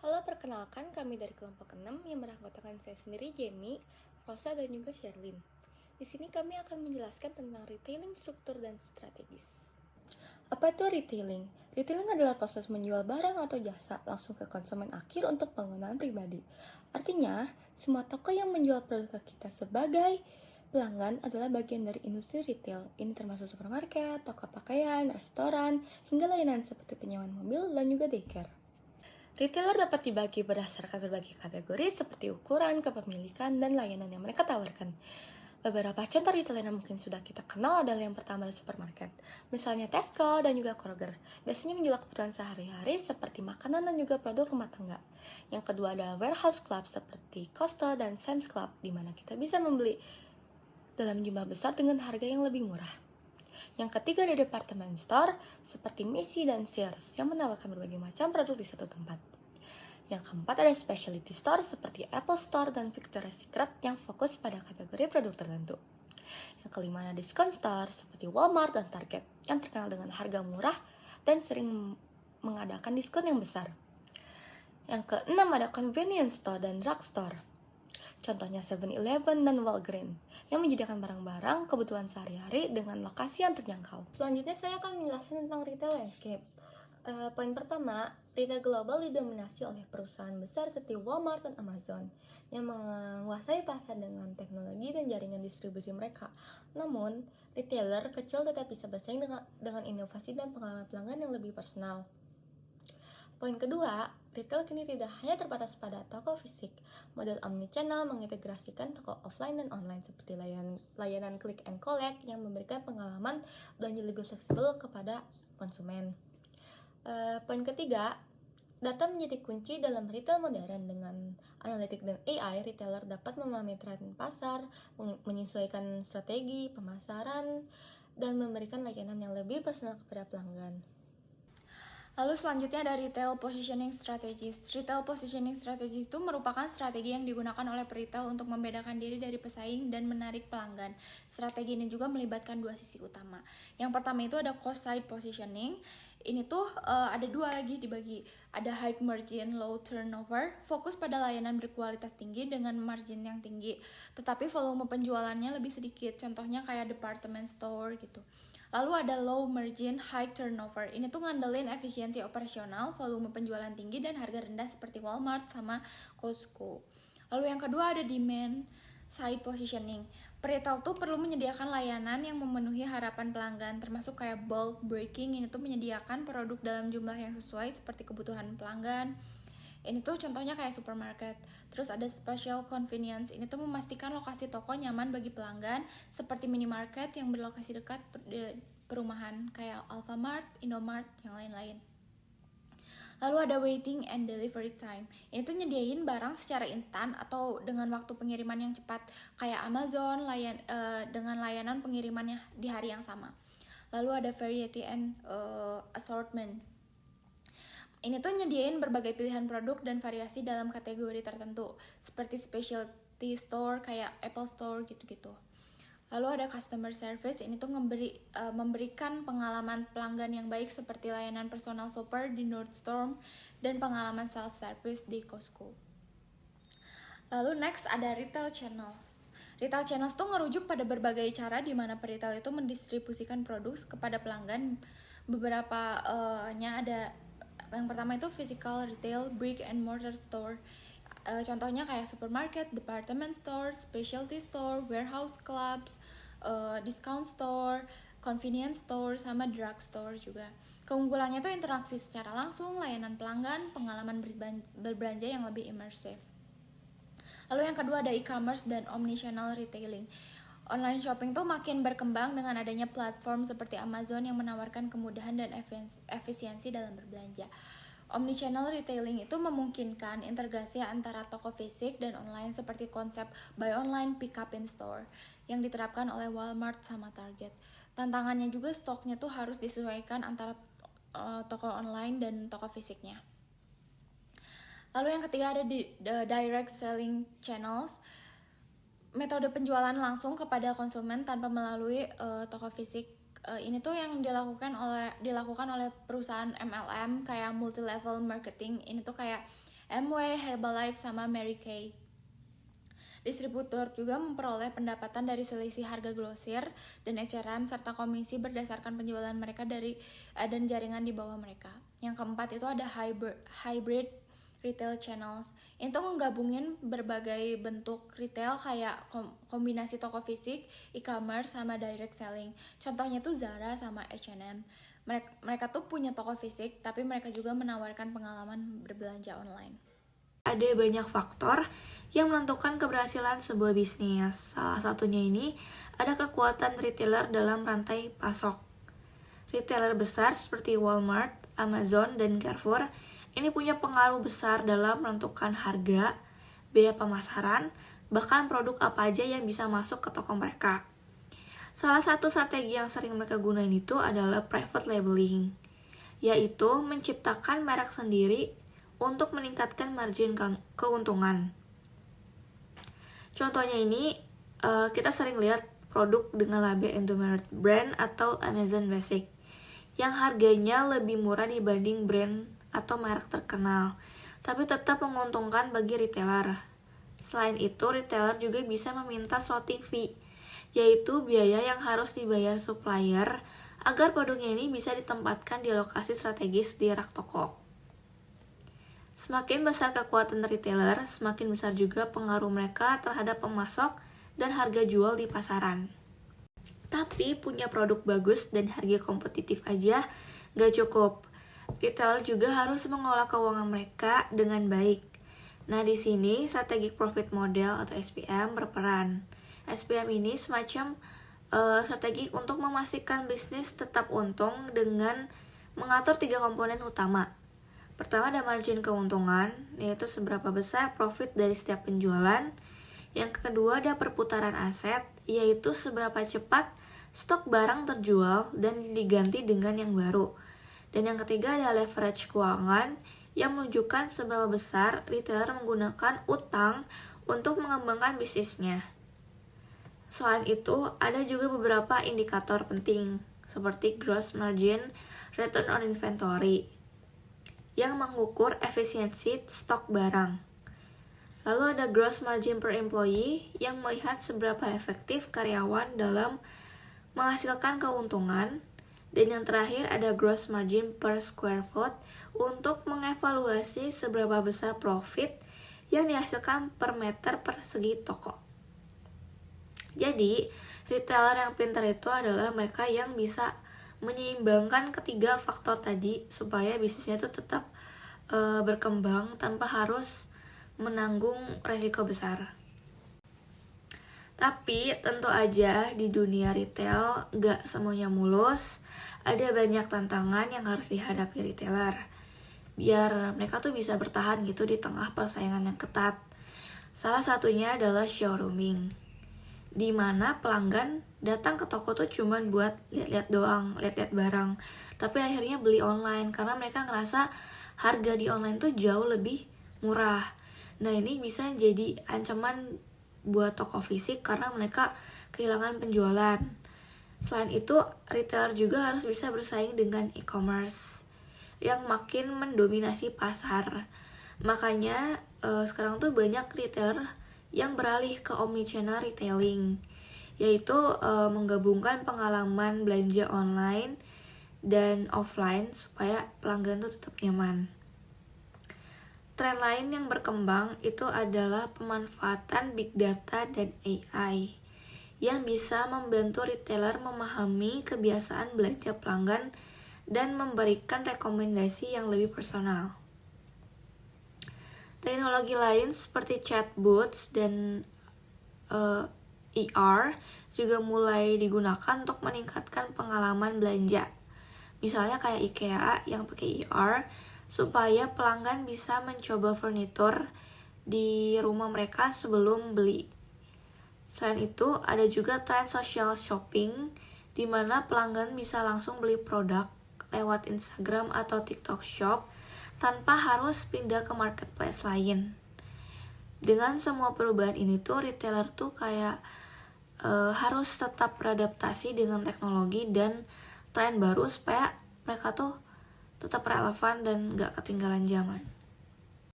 Halo, perkenalkan kami dari kelompok 6 yang beranggotakan saya sendiri, Jamie, Rosa, dan juga Sherlyn. Di sini kami akan menjelaskan tentang retailing struktur dan strategis. Apa itu retailing? Retailing adalah proses menjual barang atau jasa langsung ke konsumen akhir untuk penggunaan pribadi. Artinya, semua toko yang menjual produk ke kita sebagai pelanggan adalah bagian dari industri retail. Ini termasuk supermarket, toko pakaian, restoran, hingga layanan seperti penyewaan mobil dan juga daycare. Retailer dapat dibagi berdasarkan berbagai kategori seperti ukuran, kepemilikan, dan layanan yang mereka tawarkan. Beberapa contoh retailer yang mungkin sudah kita kenal adalah yang pertama adalah supermarket. Misalnya Tesco dan juga Kroger. Biasanya menjual kebutuhan sehari-hari seperti makanan dan juga produk rumah tangga. Yang kedua adalah warehouse club seperti Costa dan Sam's Club, di mana kita bisa membeli dalam jumlah besar dengan harga yang lebih murah. Yang ketiga ada department store seperti Macy's dan Sears yang menawarkan berbagai macam produk di satu tempat. Yang keempat ada specialty store seperti Apple Store dan Victoria's Secret yang fokus pada kategori produk tertentu. Yang kelima ada discount store seperti Walmart dan Target yang terkenal dengan harga murah dan sering mengadakan diskon yang besar. Yang keenam ada convenience store dan drug store. Contohnya 7-Eleven dan Walgreens yang menyediakan barang-barang kebutuhan sehari-hari dengan lokasi yang terjangkau. Selanjutnya saya akan menjelaskan tentang retail landscape. Poin pertama, retail global didominasi oleh perusahaan besar seperti Walmart dan Amazon yang menguasai pasar dengan teknologi dan jaringan distribusi mereka. Namun, retailer kecil tetap bisa bersaing dengan inovasi dan pengalaman pelanggan yang lebih personal. Poin kedua, retail kini tidak hanya terbatas pada toko fisik. Model omnichannel mengintegrasikan toko offline dan online seperti layanan click and collect yang memberikan pengalaman belanja lebih fleksibel kepada konsumen. Poin ketiga, data menjadi kunci dalam retail modern. Dengan analitik dan AI, retailer dapat memahami tren pasar, menyesuaikan strategi pemasaran, dan memberikan layanan yang lebih personal kepada pelanggan. Lalu selanjutnya ada retail positioning strategies. Retail positioning strategies itu merupakan strategi yang digunakan oleh retail untuk membedakan diri dari pesaing dan menarik pelanggan. Strategi ini juga melibatkan dua sisi utama. Yang pertama itu ada cost side positioning. Ini tuh ada dua lagi dibagi. Ada high margin, low turnover, fokus pada layanan berkualitas tinggi dengan margin yang tinggi, tetapi volume penjualannya lebih sedikit. Contohnya kayak department store gitu. Lalu ada low margin, high turnover. Ini tuh ngandelin efisiensi operasional, volume penjualan tinggi, dan harga rendah seperti Walmart sama Costco. Lalu yang kedua ada demand side positioning. Retail tuh perlu menyediakan layanan yang memenuhi harapan pelanggan, termasuk kayak bulk breaking. Ini tuh menyediakan produk dalam jumlah yang sesuai seperti kebutuhan pelanggan. Ini tuh contohnya kayak supermarket. Terus ada special convenience. Ini tuh memastikan lokasi toko nyaman bagi pelanggan seperti minimarket yang berlokasi dekat perumahan kayak Alfamart, Indomart, yang lain-lain. Lalu ada waiting and delivery time. Ini tuh nyediain barang secara instan atau dengan waktu pengiriman yang cepat kayak Amazon dengan layanan pengirimannya di hari yang sama. Lalu ada variety and assortment. Ini tuh nyediain berbagai pilihan produk dan variasi dalam kategori tertentu, seperti specialty store kayak Apple Store gitu-gitu. Lalu ada customer service, ini tuh memberikan pengalaman pelanggan yang baik seperti layanan personal shopper di Nordstrom dan pengalaman self-service di Costco. Lalu next ada retail channels. Retail channels tuh ngerujuk pada berbagai cara di mana peritel itu mendistribusikan produk kepada pelanggan. Beberapa nya ada. Yang pertama itu physical retail, brick and mortar store. Contohnya kayak supermarket, department store, specialty store, warehouse clubs, discount store, convenience store, sama drug store juga. Keunggulannya tuh interaksi secara langsung, layanan pelanggan, pengalaman berbelanja yang lebih imersif. Lalu yang kedua ada e-commerce dan omnichannel retailing. Online shopping tuh makin berkembang dengan adanya platform seperti Amazon yang menawarkan kemudahan dan efisiensi dalam berbelanja. Omnichannel retailing itu memungkinkan integrasi antara toko fisik dan online seperti konsep buy online pick up in store yang diterapkan oleh Walmart sama Target. Tantangannya juga stoknya tuh harus disesuaikan antara toko online dan toko fisiknya. Lalu yang ketiga ada direct selling channels. Metode penjualan langsung kepada konsumen tanpa melalui toko fisik. Ini tuh yang dilakukan oleh perusahaan MLM kayak multi level marketing. Ini tuh kayak Amway, Herbalife, sama Mary Kay. Distributor juga memperoleh pendapatan dari selisih harga grosir dan eceran serta komisi berdasarkan penjualan mereka dan jaringan di bawah mereka. Yang keempat itu ada hybrid retail channels. Itu menggabungin berbagai bentuk retail kayak kombinasi toko fisik, e-commerce, sama direct selling. Contohnya tuh Zara sama H&M. Mereka tuh punya toko fisik, tapi mereka juga menawarkan pengalaman berbelanja online. Ada banyak faktor yang menentukan keberhasilan sebuah bisnis. Salah satunya ini ada kekuatan retailer dalam rantai pasok. Retailer besar seperti Walmart, Amazon, dan Carrefour ini punya pengaruh besar dalam menentukan harga, biaya pemasaran, bahkan produk apa aja yang bisa masuk ke toko mereka. Salah satu strategi yang sering mereka gunain itu adalah private labeling, yaitu menciptakan merek sendiri untuk meningkatkan margin keuntungan. Contohnya ini, kita sering lihat produk dengan label Indomaret Brand atau Amazon Basic, yang harganya lebih murah dibanding brand atau merek terkenal, tapi tetap menguntungkan bagi retailer. Selain itu, retailer juga bisa meminta slotting fee, yaitu biaya yang harus dibayar supplier agar produknya ini bisa ditempatkan di lokasi strategis di rak toko. Semakin besar kekuatan retailer, semakin besar juga pengaruh mereka terhadap pemasok dan harga jual di pasaran. Tapi punya produk bagus dan harga kompetitif aja gak cukup. Retailer juga harus mengelola keuangan mereka dengan baik. Nah, di sini strategic profit model atau SPM berperan. SPM ini semacam strategi untuk memastikan bisnis tetap untung dengan mengatur 3 komponen utama. Pertama ada margin keuntungan, yaitu seberapa besar profit dari setiap penjualan. Yang kedua ada perputaran aset, yaitu seberapa cepat stok barang terjual dan diganti dengan yang baru. Dan yang ketiga ada leverage keuangan, yang menunjukkan seberapa besar retailer menggunakan utang untuk mengembangkan bisnisnya. Selain itu, ada juga beberapa indikator penting, seperti gross margin, return on inventory, yang mengukur efisiensi stok barang. Lalu ada gross margin per employee yang melihat seberapa efektif karyawan dalam menghasilkan keuntungan. Dan yang terakhir ada gross margin per square foot untuk mengevaluasi seberapa besar profit yang dihasilkan per meter persegi toko. Jadi, retailer yang pintar itu adalah mereka yang bisa menyeimbangkan ketiga faktor tadi supaya bisnisnya itu tetap berkembang tanpa harus menanggung resiko besar. Tapi tentu aja di dunia retail gak semuanya mulus, ada banyak tantangan yang harus dihadapi retailer biar mereka tuh bisa bertahan gitu di tengah persaingan yang ketat. Salah satunya adalah showrooming, di mana pelanggan datang ke toko tuh cuman buat lihat-lihat doang, lihat-lihat barang, tapi akhirnya beli online karena mereka ngerasa harga di online tuh jauh lebih murah. Nah, ini bisa jadi ancaman buat toko fisik karena mereka kehilangan penjualan. Selain itu, retailer juga harus bisa bersaing dengan e-commerce yang makin mendominasi pasar. Makanya sekarang tuh banyak retailer yang beralih ke omnichannel retailing, yaitu menggabungkan pengalaman belanja online dan offline supaya pelanggan tuh tetap nyaman. Tren lain yang berkembang itu adalah pemanfaatan big data dan AI yang bisa membantu retailer memahami kebiasaan belanja pelanggan dan memberikan rekomendasi yang lebih personal. Teknologi lain seperti chatbots dan ER juga mulai digunakan untuk meningkatkan pengalaman belanja. Misalnya kayak IKEA yang pakai ER supaya pelanggan bisa mencoba furnitur di rumah mereka sebelum beli. Selain itu, ada juga tren social shopping di mana pelanggan bisa langsung beli produk lewat Instagram atau TikTok Shop tanpa harus pindah ke marketplace lain. Dengan semua perubahan ini tuh retailer tuh kayak harus tetap beradaptasi dengan teknologi dan tren baru supaya mereka tuh tetap relevan dan gak ketinggalan zaman.